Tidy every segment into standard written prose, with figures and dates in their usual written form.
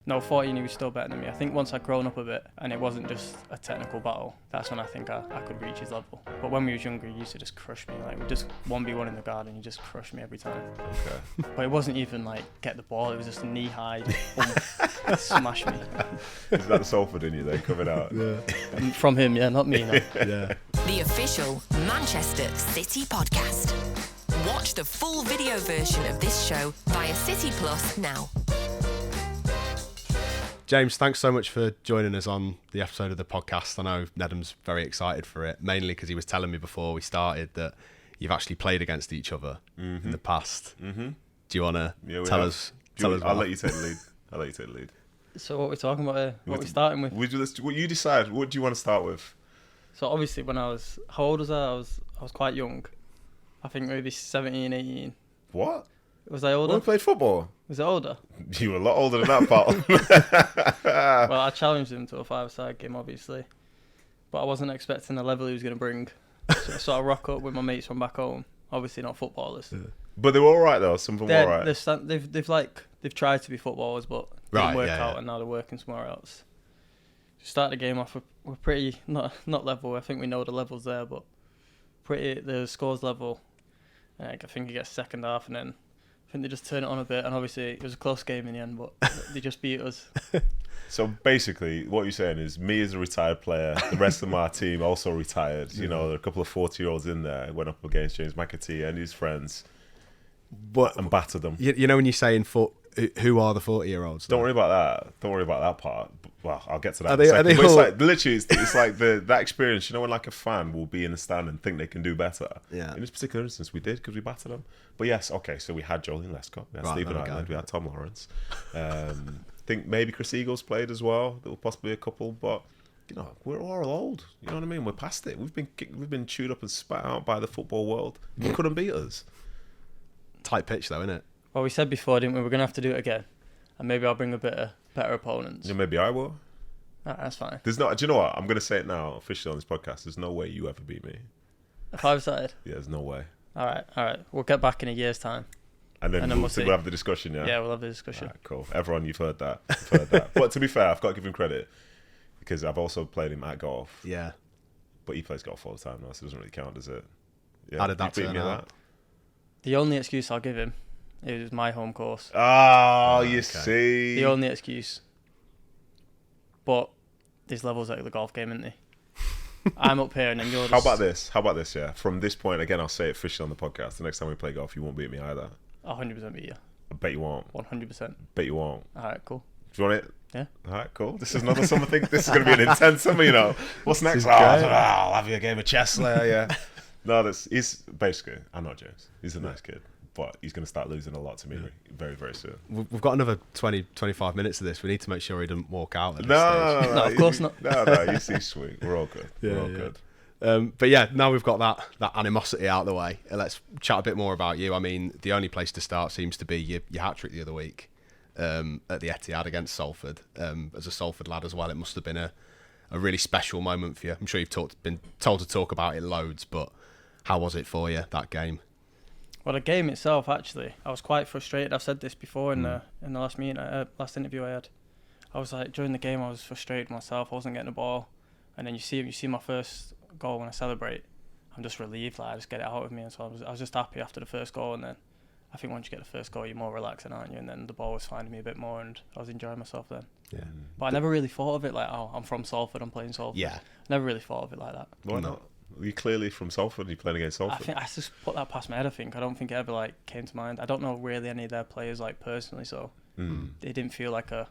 No, 14 he was still better than me. I think once I'd grown up a bit and it wasn't just a technical battle, that's when I think I could reach his level. But when we was younger, he used to just crush me. Like, we just 1v1 in the garden, he just crushed me every time. Okay. But it wasn't even like get the ball, it was just knee high, smash me. Is that the Salford in you then coming out? Yeah. From him, yeah, not me. No. Yeah. The official Manchester City podcast. Watch the full video version of this show via City Plus now. James, thanks so much for joining us on the episode of the podcast. I know Nedham's very excited for it, mainly because he was telling me before we started that you've actually played against each other in the past. Mm-hmm. Do you want to tell us? I'll let you take the lead. So what we're talking about here? What we're starting with? What you decide. What do you want to start with? So obviously when I was... How old was I? I was quite young. I think maybe 17, 18. What? Was I older? When you played football? Was I older? You were a lot older than that, pal. Well, I challenged him to a 5-a-side game, obviously. But I wasn't expecting the level he was going to bring. So I rock up with my mates from back home. Obviously not footballers. Yeah. But they were all right, though. Some of them were all right. They've tried to be footballers, but didn't work out, and now they're working somewhere else. Start the game off, we're pretty, not level. I think we know the levels there, but the scores level. I think he gets second half, and then I think they just turn it on a bit, and obviously it was a close game in the end, but they just beat us. So basically, what you're saying is, me as a retired player, the rest of my team also retired. You know, there are a couple of 40-year-olds in there. Went up against James McAtee and his friends, and battered them. You know when you're saying who are the 40-year-olds? Don't worry about that. Don't worry about that part. Well, I'll get to that. Are they but all... it's like literally, it's like that experience. You know, when like a fan will be in the stand and think they can do better. Yeah. In this particular instance, we did because we battered them. But yes, okay. So we had Jolie Lescott, we had Stephen Ireland, we had Tom Lawrence. I think maybe Chris Eagles played as well. There were possibly a couple, but you know, we're all old. You know what I mean? We're past it. We've been chewed up and spat out by the football world. You couldn't beat us. Tight pitch though, isn't it? Well, we said before, didn't we? We're going to have to do it again. And maybe I'll bring a bit of better opponents. Yeah, maybe I will. That's fine. Do you know what? I'm going to say it now, officially on this podcast. There's no way you ever beat me. A 5-sided? Yeah, there's no way. All right. We'll get back in a year's time. And then we'll have the discussion, yeah? Yeah, we'll have the discussion. Right, cool. Everyone, you've heard that. But to be fair, I've got to give him credit because I've also played him at golf. Yeah. But he plays golf all the time now, so it doesn't really count, does it? Yeah. How did that turn out? The only excuse I'll give him is my home course. Oh, you see. The only excuse. But there's levels at the golf game, isn't there? I'm up here and then you're just... How about this, yeah? From this point, again, I'll say it officially on the podcast. The next time we play golf, you won't beat me either. I'll 100% beat you. I bet you won't. 100%. Bet you won't. All right, cool. Do you want it? Yeah. All right, cool. This is another summer thing. This is going to be an intense summer, you know. What's next? I'll have you a game of chess later, yeah. No, he's basically, I know James. He's a nice kid. But he's going to start losing a lot to me very, very soon. We've got another 25 minutes of this. We need to make sure he doesn't walk out at this stage. No, of course not. No, he's sweet. We're all good. We're all good. But yeah, now we've got that animosity out of the way, let's chat a bit more about you. I mean, the only place to start seems to be your hat-trick the other week at the Etihad against Salford. As a Salford lad as well, it must have been a really special moment for you. I'm sure you've been told to talk about it loads, but how was it for you, that game? Well, the game itself, actually, I was quite frustrated. I've said this before in the last last interview I had. I was like, during the game, I was frustrated myself. I wasn't getting the ball, and then you see my first goal when I celebrate. I'm just relieved, like I just get it out of me, and so I was just happy after the first goal. And then I think once you get the first goal, you're more relaxing, aren't you? And then the ball was finding me a bit more, and I was enjoying myself then. Yeah. But I never really thought of it like, oh, I'm from Salford, I'm playing Salford. Yeah. Never really thought of it like that. Why not? You're clearly from Salford. You're playing against Salford. I think I just put that past my head. I don't think it ever came to mind. I don't know really any of their players personally, so it didn't feel like I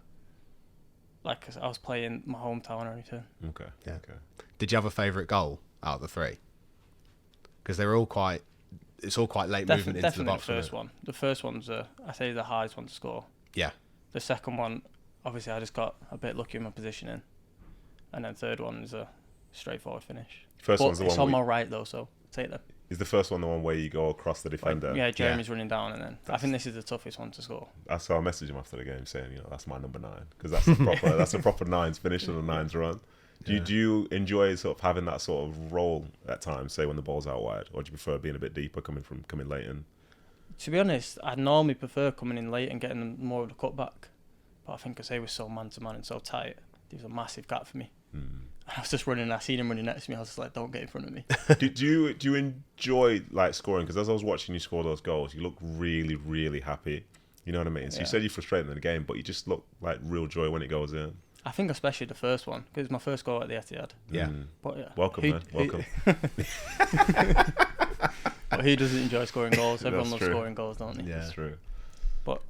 was playing my hometown or anything. Okay. Yeah. Okay. Did you have a favourite goal out of the three? Because they were all quite. It's all quite late movement into the box. The first one. The first one's I say the hardest one to score. Yeah. The second one, obviously, I just got a bit lucky in my positioning, and then third one is a straightforward finish. First one's the one. It's on my right though, so take that. Is the first one the one where you go across the defender? Yeah, Jeremy's running down, and then I think this is the toughest one to score. So I messaged him after the game saying, that's my number 9 because that's a proper nines finish and a nines run. Do you enjoy sort of having that sort of role at times, say when the ball's out wide, or do you prefer being a bit deeper, coming late in? To be honest, I normally prefer coming in late and getting more of the cutback. But I think because they were so man-to-man and so tight, there was a massive gap for me. I was just running, and I seen him running next to me. I was just like, don't get in front of me. Do you enjoy like scoring? Because as I was watching you score those goals, you look really, really happy. You know what I mean? So you said you're frustrated in the game, but you just look like real joy when it goes in. I think especially the first one, because it's my first goal at the Etihad. Yeah. But yeah. Welcome, man. Welcome. But who doesn't enjoy scoring goals? Everyone loves true. scoring goals, don't they? Yeah. That's true. But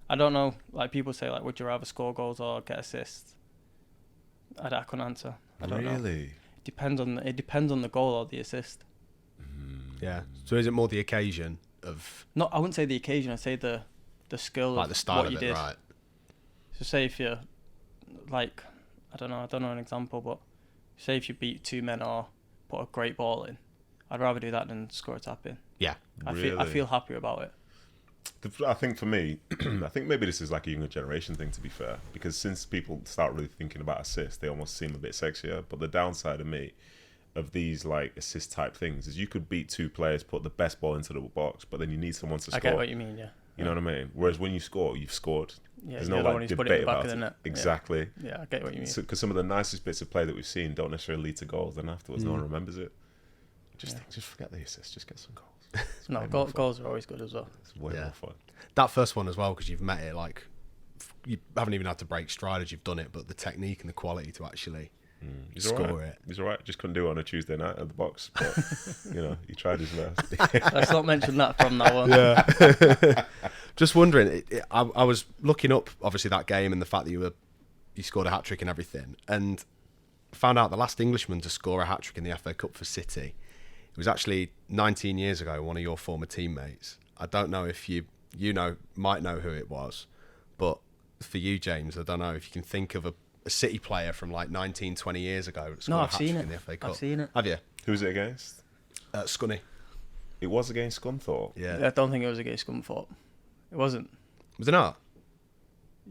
I don't know. Like people say, like, would you rather score goals or get assists? I couldn't answer. I don't know. Really? It depends on the goal or the assist. Yeah. So is it more the occasion of... No, I wouldn't say the occasion. I'd say the skill Like of the style what of you it, did. right? So say if you're like, I don't know an example, but say if you beat two men or put a great ball in, I'd rather do that than score a tap in. Yeah. I feel happier about it. I think for me, I think maybe this is like a younger generation thing, to be fair, because since people start really thinking about assists, they almost seem a bit sexier. But the downside of these like assist type things is you could beat two players, put the best ball into the box, but then you need someone to score. I get what you mean, yeah. You know what I mean? Whereas when you score, you've scored. Yeah, There's you're no the one like who's put it in debate the back about of the it. net. Exactly. Yeah, I get what you mean. Because some of the nicest bits of play that we've seen don't necessarily lead to goals. Then afterwards, no one remembers it. Just forget the assists. Just get some goals. No, goals are always good as well. It's way more fun. That first one as well, because you've met it, like, you haven't even had to break stride as you've done it, but the technique and the quality to actually score it. He's all right. Just couldn't do it on a Tuesday night at the box. But, he tried his best. Let's not mention that from now on. Yeah. Just wondering, I was looking up, obviously, that game and the fact that you scored a hat-trick and everything, and found out the last Englishman to score a hat-trick in the FA Cup for City, it was actually 19 years ago, one of your former teammates. I don't know if you might know who it was, but for you, James, I don't know if you can think of a City player from like 19, 20 years ago that scored a hat-trick in the FA Cup. I've seen it. Have you? Who was it against? Scunny. It was against Scunthorpe. Yeah. I don't think it was against Scunthorpe. It wasn't. Was it not?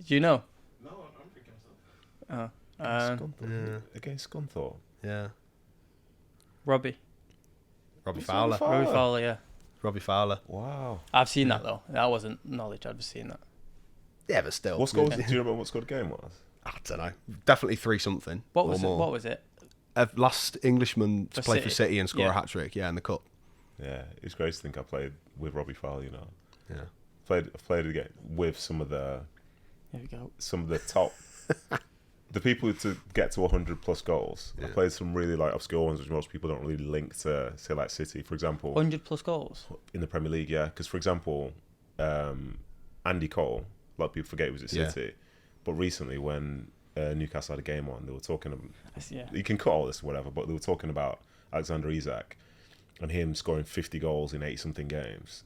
Do you know? No, I'm thinking so. Against Scunthorpe. Yeah. Robbie Fowler. Robbie Fowler, yeah. Robbie Fowler. Wow. I've seen that though. That wasn't knowledge. I've just seen that. Yeah, but still. What score? Do you remember what score the game was? I don't know. Definitely 3-something. What or was it? more. What was it? Last Englishman to play for City and score Yeah. a hat-trick, in the Cup. Yeah, it's great to think I played with Robbie Fowler. Yeah. I've played again with some of the Here we go. top, the people to get to 100 plus goals. I played some really like obscure ones, which most people don't really link to, say, like City, for example. 100 plus goals. In the Premier League, yeah. Because, for example, Andy Cole, a lot of people forget he was at City. But recently, when Newcastle had a game on, they were talking... Yeah. You can cut all this or whatever, but they were talking about Alexander Isak and him scoring 50 goals in 80-something games.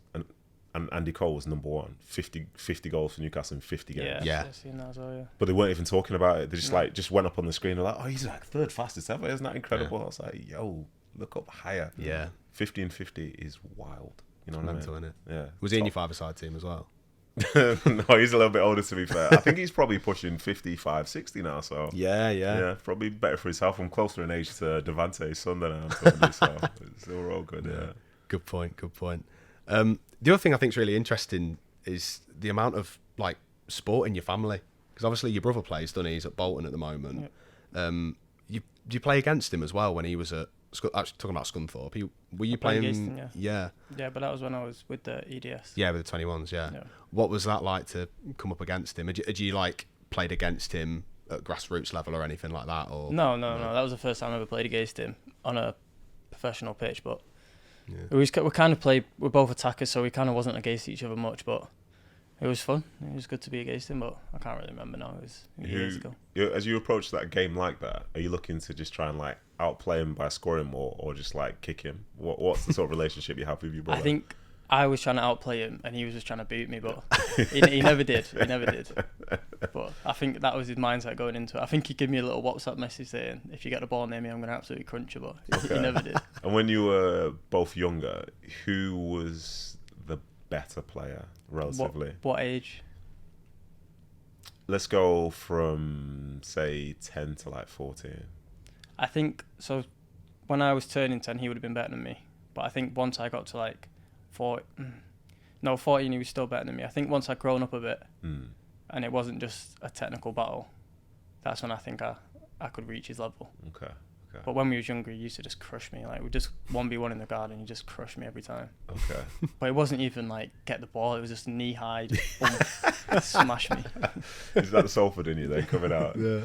And Andy Cole was number one, 50 goals for Newcastle in 50 games. Yeah. I've seen that as well, yeah. But they weren't even talking about it. They just went up on the screen and like, oh, he's like third fastest ever. Isn't that incredible? I was like, yo, look up higher. Yeah. 50 and 50 is wild. You know what Mental, I mean? innit? Yeah. Was he in your five-a-side team as well? No, he's a little bit older, to be fair. I think he's probably pushing 55, 60 now. So Yeah. probably better for his health. I'm closer in age to Devante's son than I am somebody, so we're all good. Yeah. Good point. The other thing I think is really interesting is the amount of like sport in your family. Because obviously your brother plays, doesn't he? He's at Bolton at the moment. Yeah. You play against him as well when he was at... Actually, talking about Scunthorpe, were you played playing... against him, yeah. Yeah, but that was when I was with the EDS. Yeah, with the 21s, yeah. What was that like to come up against him? Had you like played against him at grassroots level or anything like that? Or No. That was the first time I ever played against him on a professional pitch. But we kind of played. We're both attackers, so we kind of wasn't against each other much. But it was fun. It was good to be against him. But I can't really remember now. It was years ago. As you approach that game like that, are you looking to just try and like outplay him by scoring more, or just like kick him? What's the sort of relationship you have with your brother? I think I was trying to outplay him, and he was just trying to beat me, but he never did. He never did. But I think that was his mindset going into it. I think he gave me a little WhatsApp message saying, "If you get the ball near me, I'm going to absolutely crunch you." But he never did. And when you were both younger, who was the better player relatively? What age? Let's go from say 10 to like 14. I think so. When I was turning 10, he would have been better than me. But I think once I got to like 14, he was still better than me. I think once I'd grown up a bit, and it wasn't just a technical battle, that's when I think I could reach his level. Okay. But when we was younger, he used to just crush me. Like, we just 1v1 in the garden, he just crushed me every time. Okay. But it wasn't even like get the ball, it was just knee high, smash me. Is that the Salford in you then coming out? Yeah.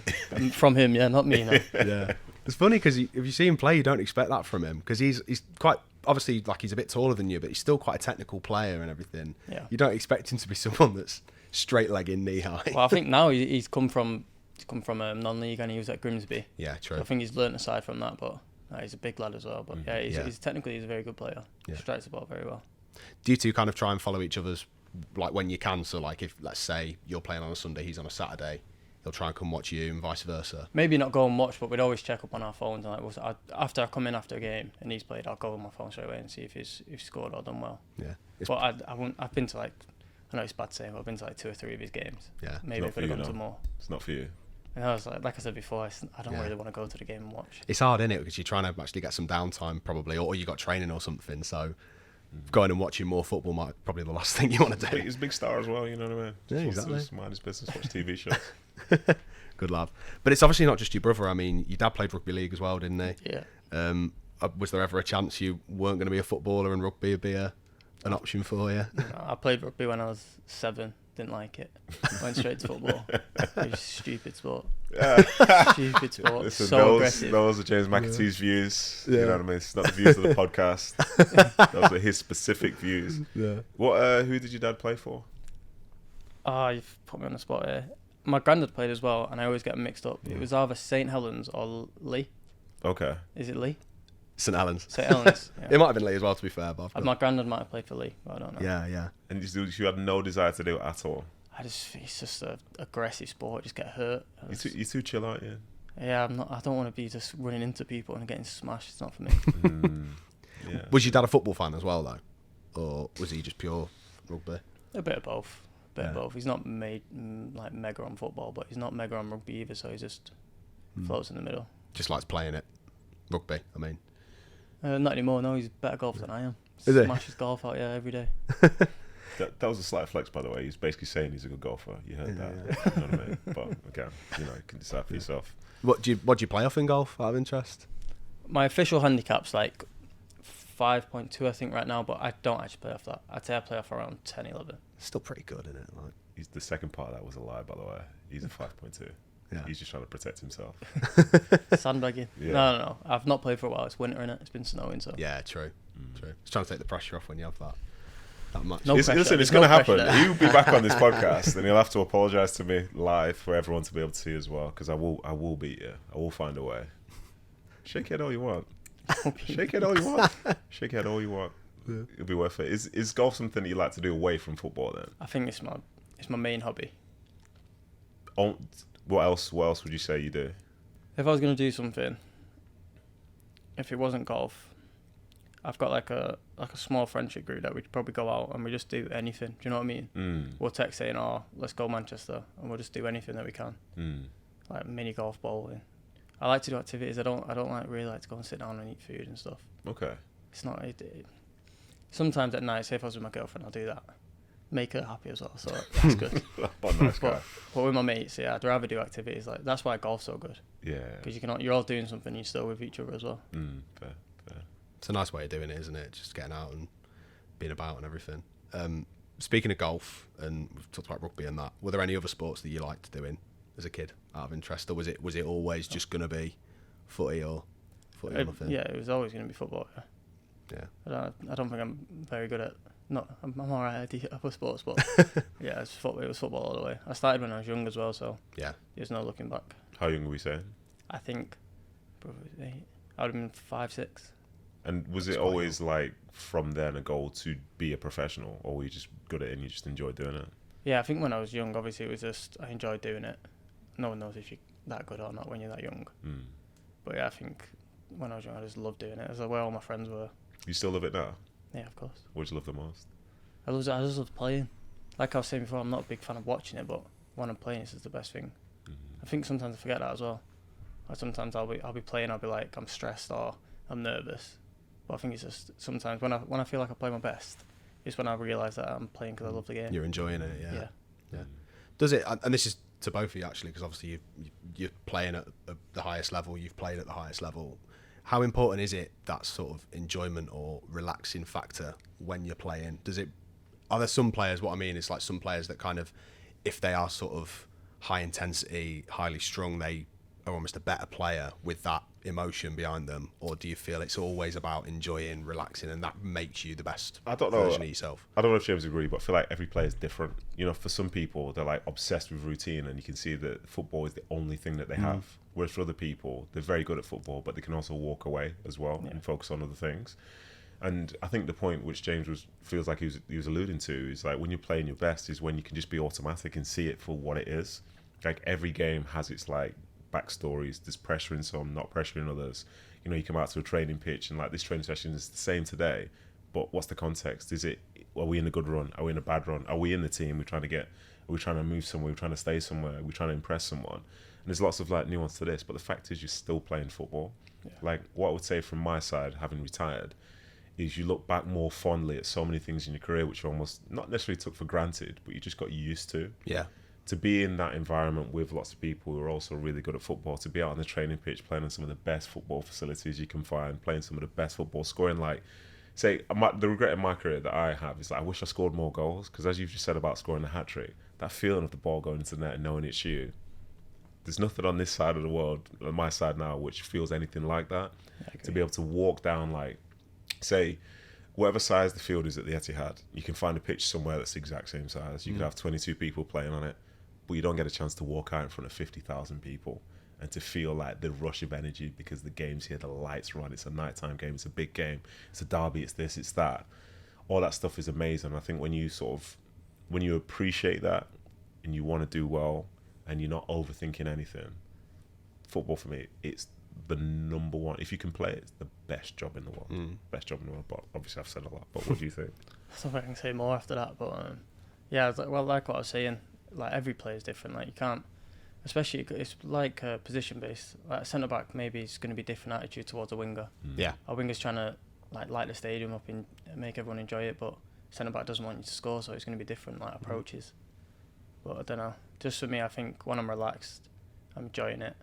From him, yeah, not me, no. Yeah. It's funny because if you see him play, you don't expect that from him because he's quite, obviously, like, he's a bit taller than you, but he's still quite a technical player and everything. Yeah. You don't expect him to be someone that's straight legging knee high. Well, I think now he's come from non-league and he was at Grimsby. Yeah, true. So I think he's learnt aside from that, but he's a big lad as well. But he's technically he's a very good player. Yeah. Strikes the ball very well. Do you two kind of try and follow each other's, like, when you can? So, like, if, let's say, you're playing on a Sunday, he's on a Saturday, he'll try and come watch you and vice versa. Maybe not go and watch, but we'd always check up on our phones. And after I come in after a game and he's played, I'll go on my phone straight away and see if he's scored or done well. Yeah. But I've been to, like, I know it's bad to say, but I've been to like 2 or 3 of his games. Yeah. Maybe if I'd have gone to more. It's not for you. And I was like I said before, I don't really want to go to the game and watch. It's hard, isn't it? Because you're trying to actually get some downtime probably, or you got training or something. So going and watching more football might probably the last thing you want to do. He's a big star as well, you know what I mean? Yeah, Just exactly. wants to mind his business, watch TV shows. Good lad. But it's obviously not just your brother. I mean, your dad played rugby league as well, didn't he? Yeah. Was there ever a chance you weren't going to be a footballer and rugby would be an option for you? I played rugby when I was 7. Didn't like it. Went straight to football. It was stupid sport. Stupid sport. Listen, so aggressive. Those are James McAtee's views. Yeah. You know what I mean? It's not the views of the podcast. Those are his specific views. Yeah. What? Who did your dad play for? You've put me on the spot here. My granddad played as well, and I always get them mixed up. Yeah. It was either St Helens or Lee. Okay. Is it Lee? St Helens. St Helens. Yeah. It might have been Lee as well, to be fair. But My granddad might have played for Lee, but I don't know. Yeah. And you had no desire to do it at all? It's just an aggressive sport. Just get hurt. You're too chill, aren't you? Yeah, I'm not. I don't want to be just running into people and getting smashed. It's not for me. Yeah. Was your dad a football fan as well, though? Or was he just pure rugby? A bit of both. Yeah. He's not like mega on football, but he's not mega on rugby either. So he just floats in the middle. Just likes playing it. Rugby, I mean. Not anymore. No, he's better golfer than I am. Is he? Smashes golf out every day. That was a slight flex, by the way. He's basically saying he's a good golfer. You heard that. Yeah. You know what I mean? But again, you can decide for yourself. What do you play off in golf, out of interest? My official handicap's like 5.2, I think, right now, but I don't actually play off that. I'd say I play off around 10, 11. Still pretty good, isn't it? Like, He's the second part of that was a lie, by the way. He's a 5.2. yeah. He's just trying to protect himself. Sandbagging. Yeah. No. I've not played for a while. It's winter, innit? It's been snowing, so. Yeah, true. It's trying to take the pressure off when you have that much. No pressure. Listen, it's There's going to no pressure happen. there. He'll be back on this podcast, and he'll have to apologise to me live for everyone to be able to see as well, because I will beat you. I will find a way. Shake your head all you want. Shake your head all you want. Shake your head all you want. Yeah. It'll be worth it. Is golf something that you like to do away from football then? I think it's my main hobby. What else would you say you do? If I was going to do something, if it wasn't golf, I've got like a small friendship group that we'd probably go out and we just do anything. Do you know what I mean? We'll text saying, let's go Manchester, and we'll just do anything that we can. Like mini golf, bowling. I like to do activities. I don't really like to go and sit down and eat food and stuff. Okay. It's not. Sometimes at night, say if I was with my girlfriend, I'll do that. Make her happy as well, so that's good. But nice guy. But with my mates, yeah, I'd rather do activities. Like that's why golf's so good. Yeah. Because you're all doing something, you're still with each other as well. Fair. It's a nice way of doing it, isn't it? Just getting out and being about and everything. Speaking of golf, and we've talked about rugby and that, were there any other sports that you liked doing as a kid out of interest, or was it always just going to be footy or nothing? Yeah, it was always going to be football. Yeah. I don't think I'm very good at. I'm alright at the other sports, but yeah, it was football all the way. I started when I was young as well, so yeah, there's no looking back. How young were we saying? I think probably 8. I would have been 5, 6. And was it always like from then a goal to be a professional, or were you just good at it and you just enjoyed doing it? Yeah, I think when I was young, obviously it was just I enjoyed doing it. No one knows if you're that good or not when you're that young. But yeah, I think when I was young, I just loved doing it. As where all my friends were. You still love it now? Yeah, of course. What do you love the most? I just love playing. Like I was saying before, I'm not a big fan of watching it, but when I'm playing, it's just the best thing. I think sometimes I forget that as well. Or sometimes I'll be playing, I'll be like I'm stressed or I'm nervous. But I think it's just sometimes when I feel like I play my best, it's when I realise that I'm playing because I love the game. You're enjoying it, yeah. Does it? And this is to both of you actually, because obviously you're playing at the highest level. You've played at the highest level. How important is it, that sort of enjoyment or relaxing factor when you're playing? Are there some players? What I mean is like some players that kind of, if they are sort of high intensity, highly strung, they are almost a better player with that emotion behind them, or do you feel it's always about enjoying, relaxing, and that makes you the best version of yourself? I don't know if James agree, but I feel like every player is different. You know, for some people, they're like obsessed with routine, and you can see that football is the only thing that they have. Whereas for other people, they're very good at football, but they can also walk away as well and focus on other things. And I think the point which James feels like he was alluding to is like when you're playing your best is when you can just be automatic and see it for what it is. Like every game has its like backstories. There's pressure in some, not pressure in others. You know, you come out to a training pitch and like this training session is the same today, but what's the context? Are we in a good run? Are we in a bad run? Are we in the team? Are we trying to move somewhere? Are we trying to stay somewhere? Are we trying to impress someone? And there's lots of like nuance to this, but the fact is you're still playing football. Yeah. Like what I would say from my side, having retired, is you look back more fondly at so many things in your career which you almost not necessarily took for granted, but you just got used to. Yeah. To be in that environment with lots of people who are also really good at football, to be out on the training pitch, playing on some of the best football facilities you can find, playing some of the best football, scoring like, say, the regret in my career that I have is like, I wish I scored more goals, because as you've just said about scoring a hat-trick, that feeling of the ball going into the net and knowing it's you, there's nothing on this side of the world, on my side now, which feels anything like that. To be able to walk down, like, say, whatever size the field is at the Etihad, you can find a pitch somewhere that's the exact same size. You could have 22 people playing on it, but you don't get a chance to walk out in front of 50,000 people and to feel like the rush of energy because the game's here, the lights are on, it's a nighttime game, it's a big game, it's a derby, it's this, it's that. All that stuff is amazing. I think when you appreciate that and you want to do well and you're not overthinking anything, football for me, it's the number one. If you can play it, it's the best job in the world. Best job in the world. But obviously I've said a lot. But what do you think? I don't think I can say more after that. But yeah, like what I was saying, like every player is different. Like you can't, especially it's like position based. Like a centre back maybe it's going to be different attitude towards a winger. Yeah, a winger's trying to like light the stadium up and make everyone enjoy it, but centre back doesn't want you to score, so it's going to be different like approaches. But I don't know. Just for me, I think when I'm relaxed, I'm enjoying it.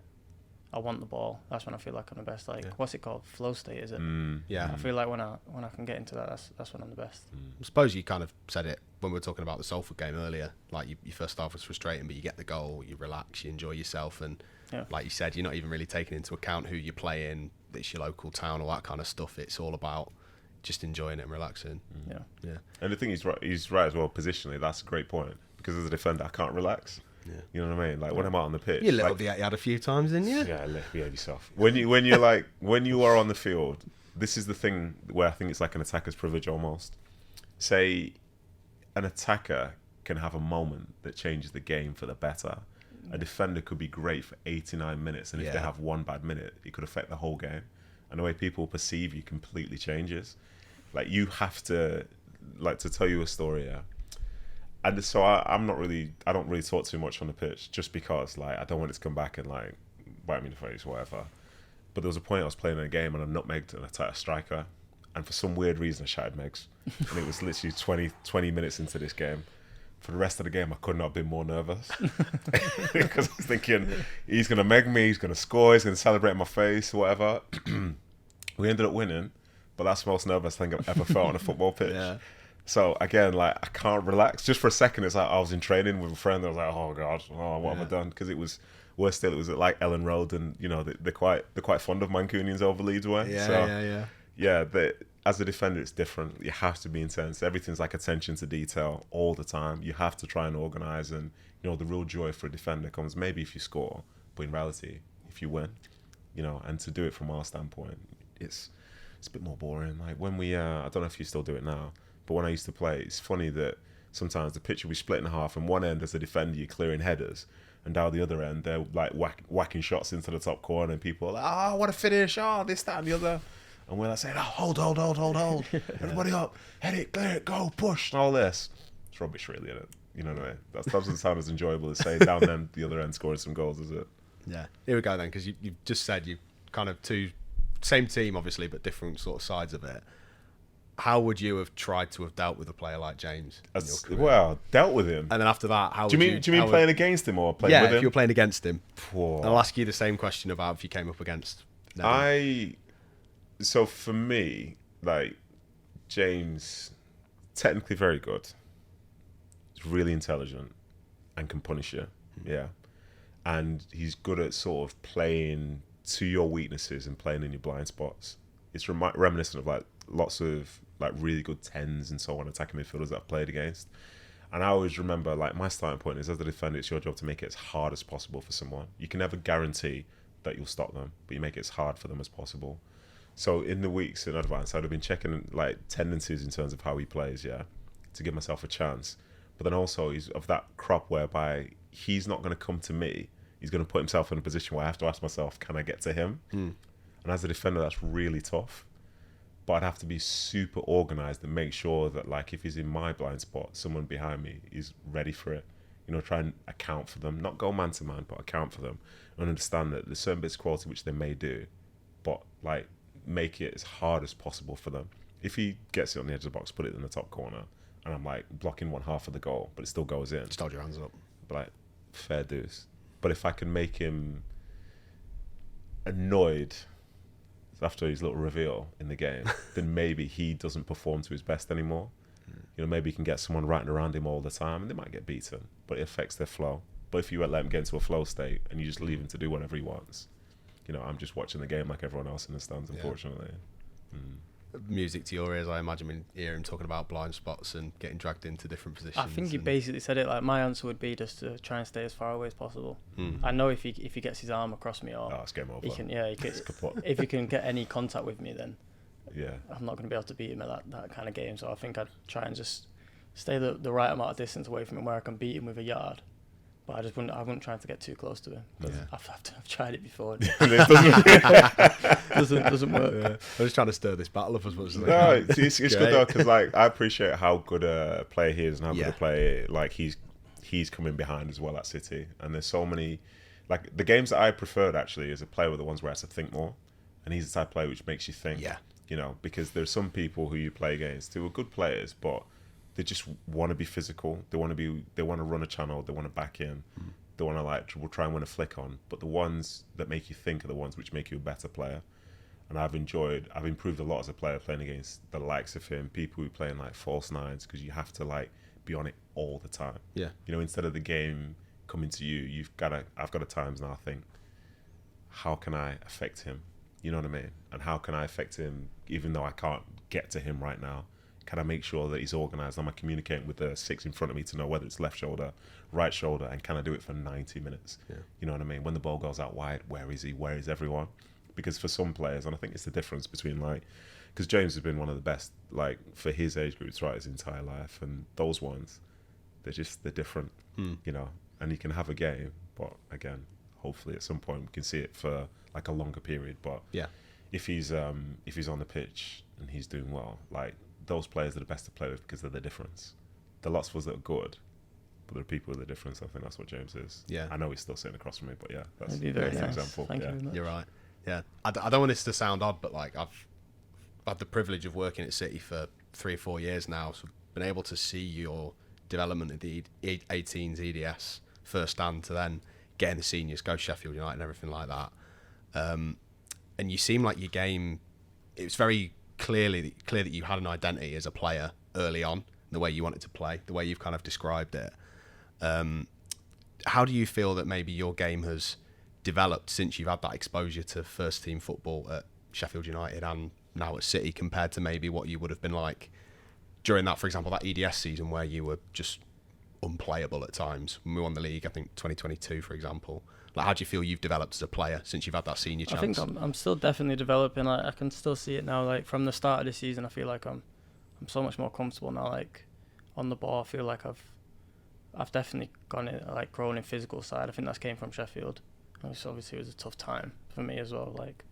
I want the ball. That's when I feel like I'm the best. Like what's it called? Flow state, is it? Yeah. I feel like when I can get into that, that's when I'm the best. I suppose you kind of said it when we were talking about the Salford game earlier. Like your first half was frustrating, but you get the goal, you relax, you enjoy yourself, and like you said, you're not even really taking into account who you're playing, it's your local town, all that kind of stuff. It's all about just enjoying it and relaxing. Yeah. And the thing he's right as well. Positionally, that's a great point, because as a defender, I can't relax. Yeah. You know what I mean? Like when I'm out on the pitch, you little bit you had a few times, didn't you? Yeah, behave yourself. When you are on the field, this is the thing where I think it's like an attacker's privilege almost. Say, an attacker can have a moment that changes the game for the better. A defender could be great for 89 minutes, and if they have one bad minute, it could affect the whole game. And the way people perceive you completely changes. Like you have to, like, to tell you a story. Yeah. And so I don't really talk too much on the pitch, just because like I don't want it to come back and like bite me in the face or whatever. But there was a point I was playing in a game and I nutmegged a striker, and for some weird reason I shouted Megs, and it was literally 20 minutes into this game. For the rest of the game, I could not have been more nervous because I was thinking he's gonna meg me, he's gonna score, he's gonna celebrate in my face, whatever. We ended up winning, but that's the most nervous thing I've ever felt on a football pitch. Yeah. So again, like I can't relax. Just for a second, it's like I was in training with a friend. I was like, "Oh God, what have I done?" Because it was worse still. It was at like Ellen Road, and you know they're quite fond of Mancunians over Leeds way. Yeah. As a defender, it's different. You have to be intense. Everything's like attention to detail all the time. You have to try and organise, and you know the real joy for a defender comes maybe if you score, but in reality, if you win, you know. And to do it from our standpoint, it's a bit more boring. Like when we, I don't know if you still do it now. But when I used to play, it's funny that sometimes the pitch will be split in half, and one end as a defender you're clearing headers, and down the other end they're like whacking shots into the top corner, and people are like, what a finish, this, that and the other. And we're like saying, hold, everybody up, head it, clear it, go, push, and all this. It's rubbish really, isn't it? You know what I mean? That doesn't sound as enjoyable as saying down then the other end scoring some goals, is it? Yeah. Here we go then, because you've just said you kind of two, same team obviously, but different sort of sides of it. how would you have tried to have dealt with a player like James in your career? Well, dealt with him. And then after that, how do you mean playing against him or playing with him? Yeah, if you were playing against him. Poor. I'll ask you the same question about if you came up against Neville. So for me, like, James, technically very good. He's really intelligent and can punish you. Yeah. And he's good at sort of playing to your weaknesses and playing in your blind spots. It's reminiscent of like lots of like really good 10s and so on, attacking midfielders that I've played against. And I always remember, like, my starting point is, as a defender, it's your job to make it as hard as possible for someone. You can never guarantee that you'll stop them, but you make it as hard for them as possible. So in the weeks in advance, I'd have been checking like tendencies in terms of how he plays, to give myself a chance. But then also he's of that crop whereby he's not going to come to me. He's going to put himself in a position where I have to ask myself, can I get to him? And as a defender, that's really tough. But I'd have to be super organised and make sure that, like, if he's in my blind spot, someone behind me is ready for it. You know, try and account for them. Not go man to man, but account for them. And understand that there's certain bits of quality which they may do, but, like, make it as hard as possible for them. If he gets it on the edge of the box, put it in the top corner, and I'm, like, blocking one half of the goal, but it still goes in. Just hold your hands up. But, like, fair dues. But if I can make him annoyed after his little reveal in the game, then maybe he doesn't perform to his best anymore. You know, maybe you can get someone writing around him all the time and they might get beaten, but it affects their flow. But if you let him get into a flow state and you just leave him to do whatever he wants, you know, I'm just watching the game like everyone else in the stands, unfortunately. Music to your ears, I imagine, when you hear him talking about blind spots and getting dragged into different positions. I think he basically said it like, my answer would be just to try and stay as far away as possible. I know if he gets his arm across me, or it's game over. He can, if he can get any contact with me, then I'm not going to be able to beat him at that kind of game. So I think I'd try and just stay the right amount of distance away from him where I can beat him with a yard. But I wouldn't try to get too close to him. I've tried it before. It doesn't work. Yeah. I'm just trying to stir this battle up as much as I can. It's good though, because like I appreciate how good a player he is and how good a player like he's coming behind as well at City. And there's so many, like, the games that I preferred actually as a player were the ones where I had to think more. And he's the type of player which makes you think. Yeah. You know, because there's some people who you play against who are good players, but they just want to be physical. They want to run a channel. They want to back in. They want to will try and win a flick on. But the ones that make you think are the ones which make you a better player. And I've improved a lot as a player playing against the likes of him. People who play in like false nines, because you have to like be on it all the time. Yeah. You know, instead of the game coming to you, I've got at times now think, how can I affect him? You know what I mean? And how can I affect him even though I can't get to him right now? Can I make sure that he's organised? Am I communicating with the six in front of me to know whether it's left shoulder, right shoulder, and can I do it for 90 minutes? Yeah. You know what I mean? When the ball goes out wide, where is he? Where is everyone? Because for some players, and I think it's the difference between because James has been one of the best, like, for his age group throughout his entire life, and those ones, they're different, you know. And he can have a game, but again, hopefully at some point we can see it for like a longer period. But if he's on the pitch and he's doing well, like, those players are the best to play with because they're the difference. There are lots of us that are good, but there are people with the difference. I think that's what James is. Yeah. I know he's still sitting across from me, but that's an example. Thank you very much. You're right. Yeah. I don't want this to sound odd, but like I've had the privilege of working at City for 3 or 4 years now, so I've been able to see your development at the 18s EDS firsthand to then getting the seniors, go Sheffield United and everything like that. And you seem like your game, it was very clear that you had an identity as a player early on, the way you wanted to play, the way you've kind of described it. How do you feel that maybe your game has developed since you've had that exposure to first team football at Sheffield United and now at City, compared to maybe what you would have been like during that, for example, that EDS season where you were just unplayable at times when we won the league, I think 2022, for example? Like, how do you feel you've developed as a player since you've had that senior chance? I think I'm still definitely developing. Like, I can still see it now. Like, from the start of the season, I feel like I'm so much more comfortable now. Like, on the ball, I feel like I've definitely grown in physical side. I think that's came from Sheffield. Obviously, it was a tough time for me as well. Like,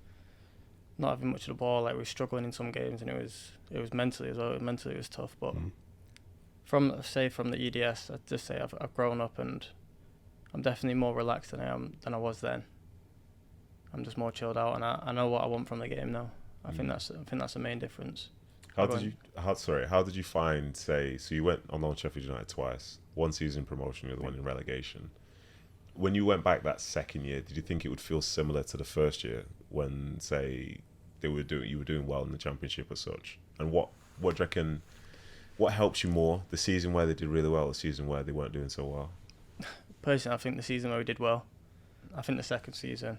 not having much of the ball. Like, we were struggling in some games, and it was mentally as well. Mentally, it was tough. But from the EDS, I'd just say I've grown up, and I'm definitely more relaxed than I was then. I'm just more chilled out, and I know what I want from the game now. I think that's the main difference. How did you find, say, so you went on loan to Sheffield United twice, one season promotion, the other one in relegation. When you went back that second year, did you think it would feel similar to the first year when, say, you were doing well in the Championship as such? And what do you reckon, what helps you more, the season where they did really well, or the season where they weren't doing so well? Personally, I think the season where we did well. I think the second season,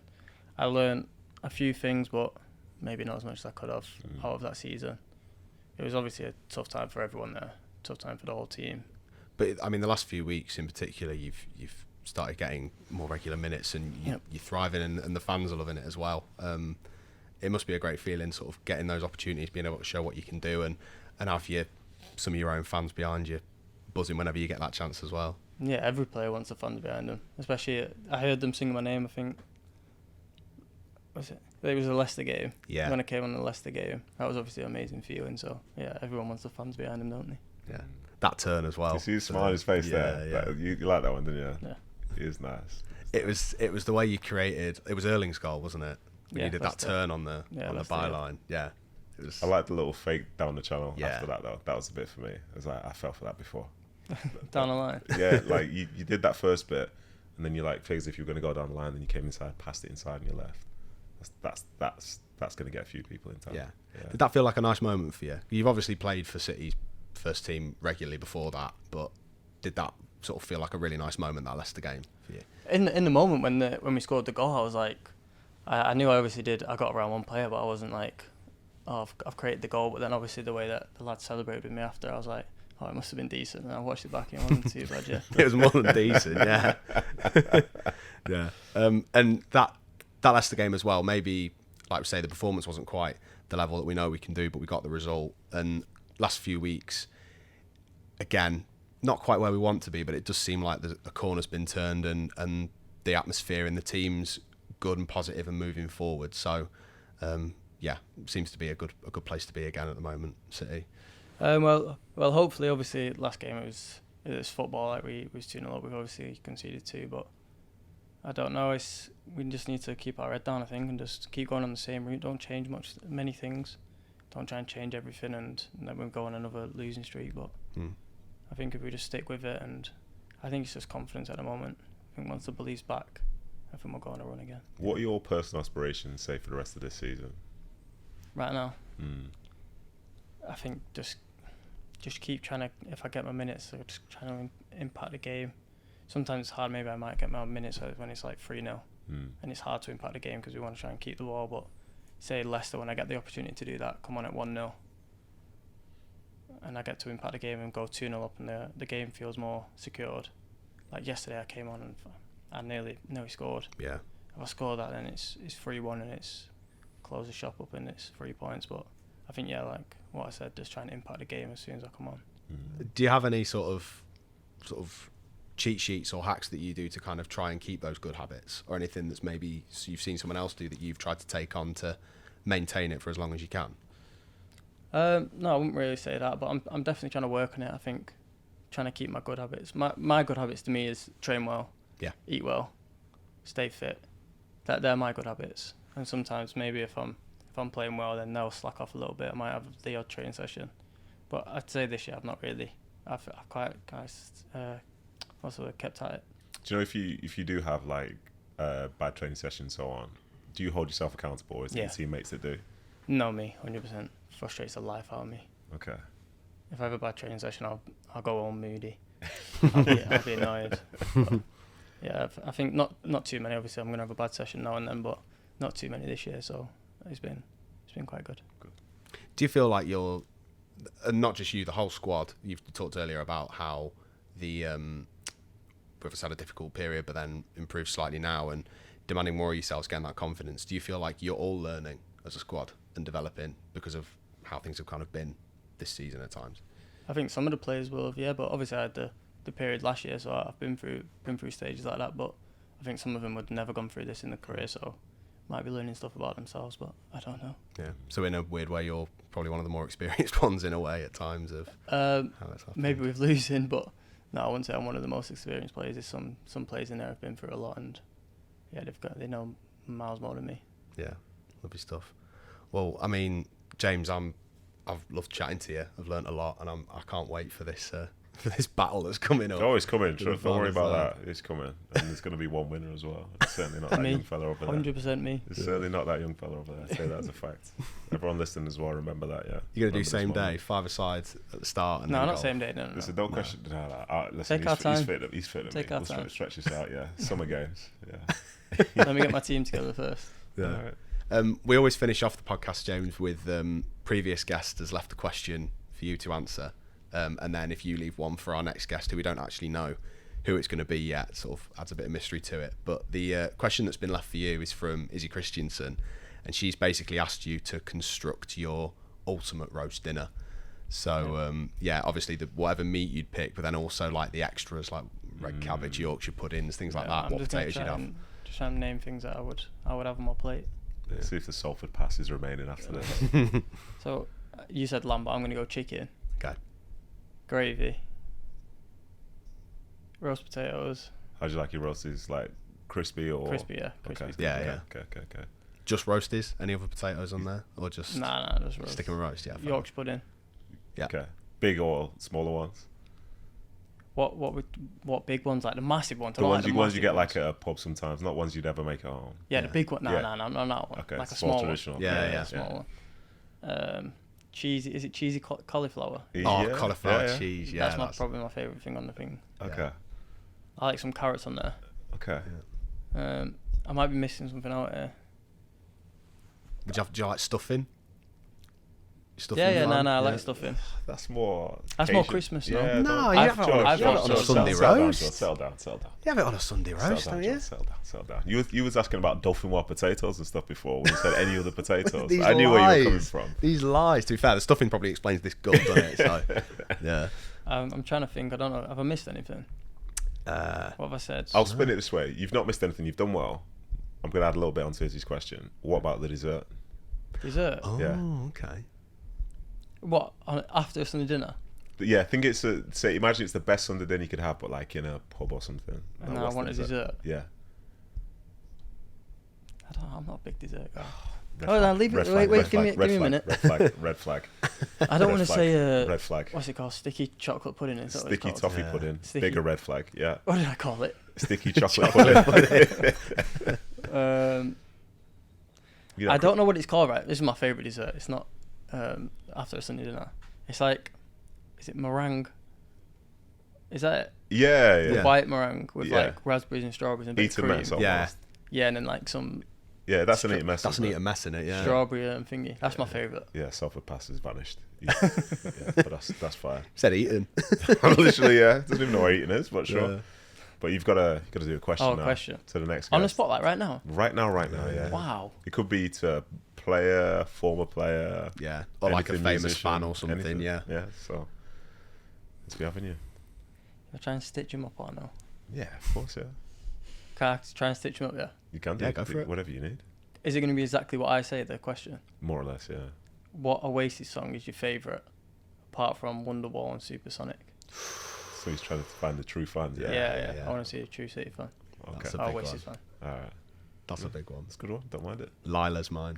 I learned a few things, but maybe not as much as I could have out of that season. It was obviously a tough time for everyone there, tough time for the whole team. But I mean, the last few weeks in particular, you've started getting more regular minutes, and you're thriving, and the fans are loving it as well. It must be a great feeling, sort of getting those opportunities, being able to show what you can do, and have some of your own fans behind you, buzzing whenever you get that chance as well. Yeah, every player wants the fans behind them. Especially, I heard them singing my name. I think it was a Leicester game. Yeah. When I came on the Leicester game, that was obviously an amazing feeling. So yeah, everyone wants the fans behind them, don't they? Yeah. That turn as well. You see his smile on his face there. Yeah. You like that one, didn't you? Yeah. It is nice. It was the way you created. It was Erling's goal, wasn't it? When you did that turn on the byline. Yeah. It was. I like the little fake down the channel Yeah. after that though. That was a bit for me. It was like I fell for that before. Down the line. Yeah, like you did that first bit, and then you like figured if you were going to go down the line, then you came inside, passed it inside, and you left. That's going to get a few people in time. Yeah. Did that feel like a nice moment for you? You've obviously played for City's first team regularly before that, but did that sort of feel like a really nice moment, that Leicester game for you? In the moment when we scored the goal, I was like, I knew I obviously did. I got around one player, but I wasn't like, oh, I've created the goal. But then obviously the way that the lads celebrated with me after, I was like, oh, it must have been decent. And I watched it back and it wasn't too bad, yeah. It was more than decent, yeah. Yeah. And that Leicester game as well, maybe, like we say, the performance wasn't quite the level that we know we can do, but we got the result. And last few weeks, again, not quite where we want to be, but it does seem like the corner's been turned, and the atmosphere in the team's good and positive and moving forward. So, yeah, seems to be a good place to be again at the moment, City. Well, hopefully, obviously, last game it was football. Like we was 2-0 up. We've obviously conceded 2, but I don't know. We just need to keep our head down, I think, and just keep going on the same route. Don't change many things. Don't try and change everything, and then we'll go on another losing streak. But I think if we just stick with it, and I think it's just confidence at the moment. I think once the belief's back, I think we'll go on a run again. What are your personal aspirations, say, for the rest of this season? Right now, I think just keep trying to. If I get my minutes, so just trying to impact the game. Sometimes it's hard. Maybe I might get my minutes when it's like 3-0, and it's hard to impact the game because we want to try and keep the ball. But say Leicester, when I get the opportunity to do that, come on at 1-0, and I get to impact the game and go 2-0 up, and the game feels more secured. Like yesterday, I came on and I nearly scored. Yeah. If I score that, then it's 3-1 and it's close the shop up and it's 3 points. But I think like what I said, just trying to impact the game as soon as I come on. Do you have any sort of cheat sheets or hacks that you do to kind of try and keep those good habits, or anything that's maybe you've seen someone else do that you've tried to take on to maintain it for as long as you can? No, I wouldn't really say that, but I'm definitely trying to work on it. I think trying to keep my good habits. My good habits to me is train well, eat well, stay fit. They're my good habits. And sometimes maybe if I'm playing well, then they'll slack off a little bit. I might have the odd training session, but I'd say this year I've not really. I've quite kept at it. Do you know if you do have like bad training sessions and so on, do you hold yourself accountable, or is it your teammates that do? No, me, 100%. Frustrates the life out of me. Okay. If I have a bad training session, I'll go home moody. I'll be annoyed. But yeah, I think not too many. Obviously, I'm gonna have a bad session now and then, but not too many this year. So it's been quite good. Do you feel like you're, and not just you, the whole squad? You've talked earlier about how the we've had a difficult period, but then improved slightly now and demanding more of yourselves, getting that confidence. Do you feel like you're all learning as a squad and developing because of how things have kind of been this season at times? I think some of the players will have, yeah, but obviously I had the period last year, so I've been through stages like that. But I think some of them would never gone through this in their career, so might be learning stuff about themselves, but I don't know. Yeah. So in a weird way, you're probably one of the more experienced ones in a way at times of how it's happening. Maybe with losing, but no, I wouldn't say I'm one of the most experienced players. There's some players in there have been through a lot, and yeah, they know miles more than me. Yeah, lovely stuff. Well, I mean, James, I'm I've loved chatting to you. I've learnt a lot, and I can't wait for this battle that's coming up. Oh, it's coming. Don't worry about that. It's coming. And there's going to be one winner as well. It's certainly not that Me. young fella over there. 100% me. It's certainly not that young fella over there. I say that as a fact. Everyone listening as well, remember that, yeah. You're going to do Remember same this moment. day, 5-a-side at the start? And No, then not goal? same day. No. Listen, don't question. Listen, Take our time. He's fit at Take me. our We'll time. stretch this out, yeah. Summer games, yeah. Let me get my team together first. Yeah. Alright. We always finish off the podcast, James, with previous guest has left a question for you to answer. And then if you leave one for our next guest, who we don't actually know who it's going to be yet, sort of adds a bit of mystery to it. But the question that's been left for you is from Izzy Christiansen, and she's basically asked you to construct your ultimate roast dinner. So, obviously whatever meat you'd pick, but then also like the extras, like red cabbage, Yorkshire puddings, things like that. I'm What just potatoes you'd have. just trying to name things that I would have on my plate. Yeah. See if the Salford pass is remaining after this. So you said lamb, but I'm going to go chicken. Okay. Gravy. Roast potatoes. How do you like your roasties? Like crispy or Crispy, yeah. Crispy. Okay. Yeah. Okay. Just roasties? Any other potatoes on there? Or just Nah, just roast. stick 'em roast? Yeah. fair Yorkshire pudding. Yeah. Okay. Big or smaller ones? What big ones? Like the massive ones? I The don't ones like you get massive like at a pub sometimes, not ones you'd ever make at home. Yeah, the big one. No, Yeah. not that one. Okay, Like a it's small more one. traditional. Yeah. Small one. Cheesy. Is it cheesy cauliflower? Oh, Yeah, cauliflower yeah. cheese. Yeah. That's probably my favourite thing on the thing. Okay. I like some carrots on there. Okay. I might be missing something out here. Do you like stuffing? Yeah, flan? I like stuffing. That's more. That's more Cajun. Christmas, no? Yeah, No, don't- you have it on- I've got it on a Sunday settle down, roast. John, Settle down. You have it on a Sunday roast, don't you? Settle down. You was asking about Dauphinoise potatoes and stuff before when you said any other potatoes. These I knew lies. where you were coming from. These lies. To be fair, the stuffing probably explains this gut, doesn't it? So, yeah. I'm trying to think. I don't know. Have I missed anything? What have I said? I'll spin it this way. You've not missed anything. You've done well. I'm going to add a little bit onto Izzy's question. What about the dessert? Dessert? Oh, Yeah. okay. What? After a Sunday dinner? But yeah, I think it's say imagine it's the best Sunday dinner you could have, but like in a pub or something. And Like, I what's want the a dessert. Yeah. I'm not a big dessert guy. Red Oh, flag, now leave it. red flag, Wait, red give me flag, a minute. Red flag. I don't Red want to flag, say red flag. what's it called? Sticky chocolate pudding. Is that what it's Sticky called? toffee Yeah. pudding. Sticky. Bigger red flag. Yeah. What did I call it? Sticky chocolate pudding. You know, I don't know what it's called. Right, this is my favourite dessert. It's not after a Sunday dinner. It's like, is it meringue? Is that it? Yeah. Yeah. White meringue with Yeah. like raspberries and strawberries and a bit Eat a of cream. mess Yeah. almost. Yeah, and then like some Yeah, that's an eat mess. That's an isn't eat a it? mess in it, yeah. strawberry and thingy. That's my favourite. Yeah, Salford pass has vanished. Yeah, but that's fine. Said eating. Literally, yeah. Doesn't even know what eating is, but sure. Yeah. But you've got to do a question Oh, now. question. To the next On the guest. spotlight right now. Right now, yeah. Wow. It could be to a player, former player. Yeah. Or like a anything, famous musician, fan or something, anything. yeah. Yeah, so let's be having you. I'll try and stitch him up or no? Yeah, of course, yeah. Can I try and stitch him up? Yeah. You can do Yeah, go for it. whatever you need. Is it going to be exactly what I say? The question. More or less, yeah. What Oasis song is your favourite, apart from Wonderwall and Supersonic? So he's trying to find the true fans. Yeah. Yeah. I want to see a true City fan. Okay. That's a big Oasis one. fan. All right. That's a big one. It's a good one. Don't mind it. Lila's mine.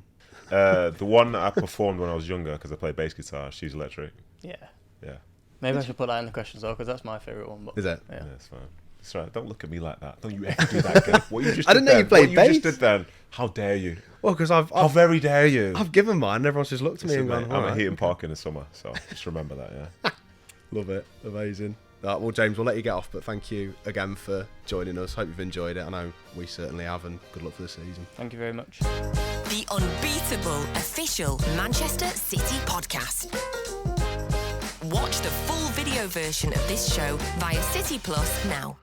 The one that I performed when I was younger because I played bass guitar. She's electric. Yeah. Yeah. Maybe I should put that in the questions though, because that's my favourite one. But Is it? Yeah. Yeah, it's fine. It's right. Don't look at me like that. Don't you ever do that again. What you just I did didn't know you then, played what you just bass. did then. How dare you? Well, because How very dare you? I've given mine and everyone's just looked at me Listen, and mate, gone, I'm all at right. Heaton Park in the summer, so just remember that, yeah. Love it. Amazing. Well, James, we'll let you get off, but thank you again for joining us. Hope you've enjoyed it. I know we certainly have, and good luck for the season. Thank you very much. The unbeatable official Manchester City podcast. Watch the full video version of this show via City Plus now.